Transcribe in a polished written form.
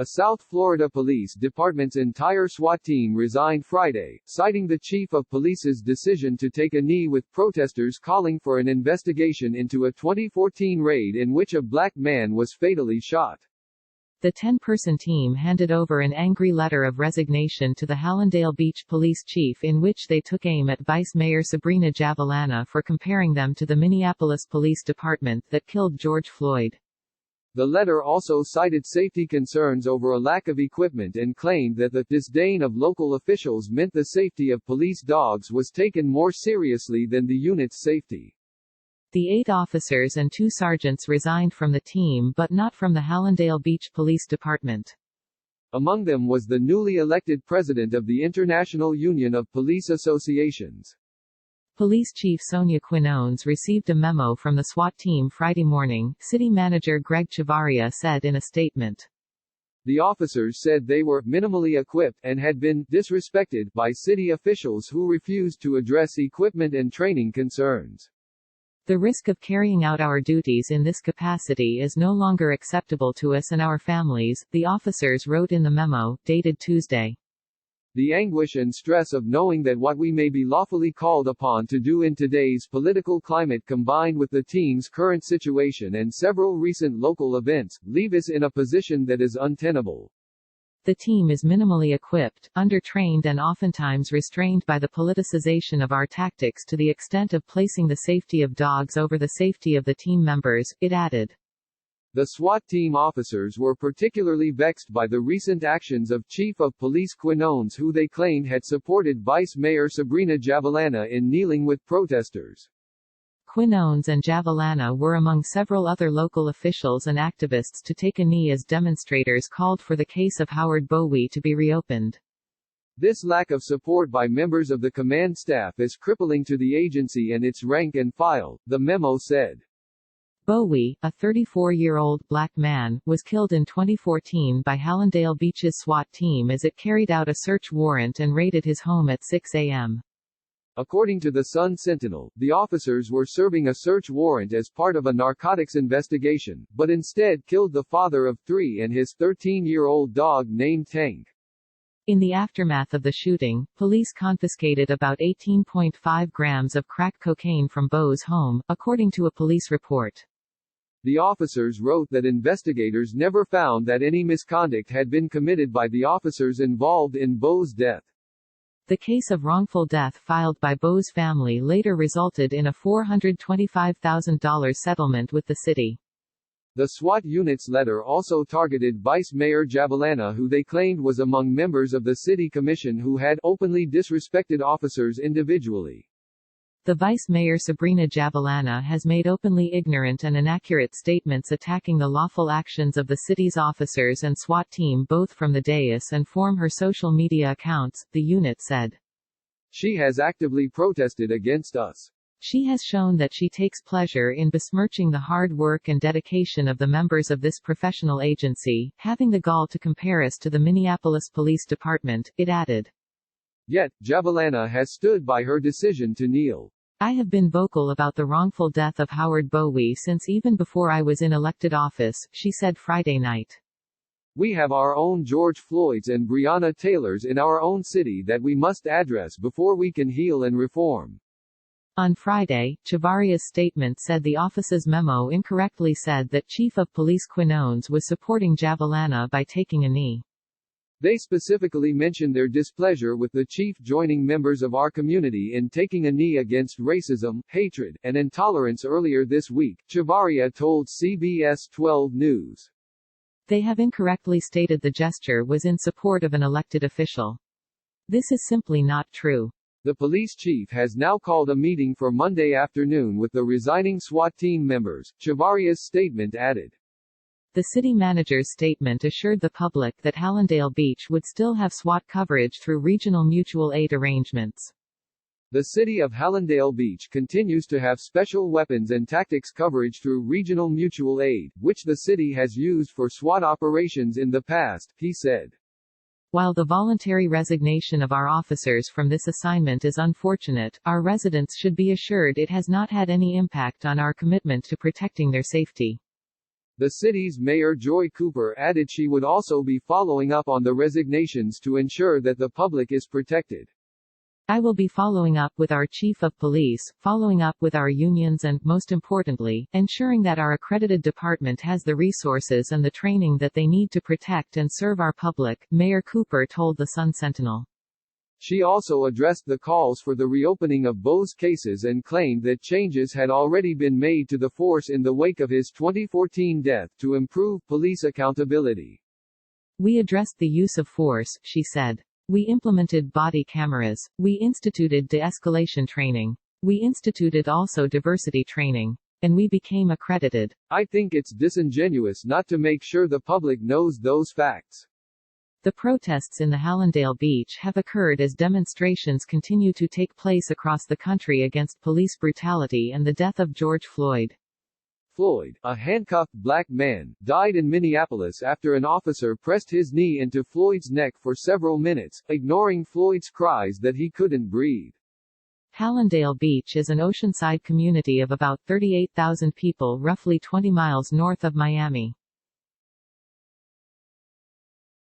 A South Florida Police Department's entire SWAT team resigned Friday, citing the chief of police's decision to take a knee with protesters calling for an investigation into a 2014 raid in which a black man was fatally shot. The 10-person team handed over an angry letter of resignation to the Hallandale Beach police chief in which they took aim at Vice Mayor Sabrina Javellana for comparing them to the Minneapolis Police Department that killed George Floyd. The letter also cited safety concerns over a lack of equipment and claimed that the disdain of local officials meant the safety of police dogs was taken more seriously than the unit's safety. The 8 officers and 2 sergeants resigned from the team but not from the Hallandale Beach Police Department. Among them was the newly elected president of the International Union of Police Associations. Police Chief Sonia Quinones received a memo from the SWAT team Friday morning, City Manager Greg Chavarria said in a statement. The officers said they were minimally equipped and had been disrespected by city officials who refused to address equipment and training concerns. The risk of carrying out our duties in this capacity is no longer acceptable to us and our families, the officers wrote in the memo, dated Tuesday. The anguish and stress of knowing that what we may be lawfully called upon to do in today's political climate combined with the team's current situation and several recent local events, leave us in a position that is untenable. The team is minimally equipped, undertrained and oftentimes restrained by the politicization of our tactics to the extent of placing the safety of dogs over the safety of the team members, it added. The SWAT team officers were particularly vexed by the recent actions of Chief of Police Quinones, who they claimed had supported Vice Mayor Sabrina Javellana in kneeling with protesters. Quinones and Javellana were among several other local officials and activists to take a knee as demonstrators called for the case of Howard Bowie to be reopened. This lack of support by members of the command staff is crippling to the agency and its rank and file, the memo said. Bowie, a 34-year-old black man, was killed in 2014 by Hallandale Beach's SWAT team as it carried out a search warrant and raided his home at 6 a.m. According to the Sun-Sentinel, the officers were serving a search warrant as part of a narcotics investigation, but instead killed the father of 3 and his 13-year-old dog named Tank. In the aftermath of the shooting, police confiscated about 18.5 grams of crack cocaine from Bow's home, according to a police report. The officers wrote that investigators never found that any misconduct had been committed by the officers involved in Bow's death. The case of wrongful death filed by Bow's family later resulted in a $425,000 settlement with the city. The SWAT unit's letter also targeted Vice Mayor Javellana, who they claimed was among members of the city commission who had openly disrespected officers individually. The Vice Mayor Sabrina Javellana has made openly ignorant and inaccurate statements attacking the lawful actions of the city's officers and SWAT team both from the dais and from her social media accounts, the unit said. She has actively protested against us. She has shown that she takes pleasure in besmirching the hard work and dedication of the members of this professional agency, having the gall to compare us to the Minneapolis Police Department, it added. Yet, Javellana has stood by her decision to kneel. I have been vocal about the wrongful death of Howard Bowie since even before I was in elected office, she said Friday night. We have our own George Floyds and Breonna Taylors in our own city that we must address before we can heal and reform. On Friday, Chavarria's statement said the office's memo incorrectly said that Chief of Police Quinones was supporting Javellana by taking a knee. They specifically mentioned their displeasure with the chief joining members of our community in taking a knee against racism, hatred, and intolerance earlier this week, Chavarria told CBS 12 News. They have incorrectly stated the gesture was in support of an elected official. This is simply not true. The police chief has now called a meeting for Monday afternoon with the resigning SWAT team members, Chavarria's statement added. The city manager's statement assured the public that Hallandale Beach would still have SWAT coverage through regional mutual aid arrangements. The city of Hallandale Beach continues to have special weapons and tactics coverage through regional mutual aid, which the city has used for SWAT operations in the past, he said. While the voluntary resignation of our officers from this assignment is unfortunate, our residents should be assured it has not had any impact on our commitment to protecting their safety. The city's mayor Joy Cooper added she would also be following up on the resignations to ensure that the public is protected. I will be following up with our chief of police, following up with our unions and, most importantly, ensuring that our accredited department has the resources and the training that they need to protect and serve our public, Mayor Cooper told the Sun-Sentinel. She also addressed the calls for the reopening of Bo's cases and claimed that changes had already been made to the force in the wake of his 2014 death to improve police accountability. We addressed the use of force, she said. We implemented body cameras. We instituted de-escalation training. We instituted also diversity training. And we became accredited. I think it's disingenuous not to make sure the public knows those facts. The protests in the Hallandale Beach have occurred as demonstrations continue to take place across the country against police brutality and the death of George Floyd. Floyd, a handcuffed black man, died in Minneapolis after an officer pressed his knee into Floyd's neck for several minutes, ignoring Floyd's cries that he couldn't breathe. Hallandale Beach is an oceanside community of about 38,000 people roughly 20 miles north of Miami.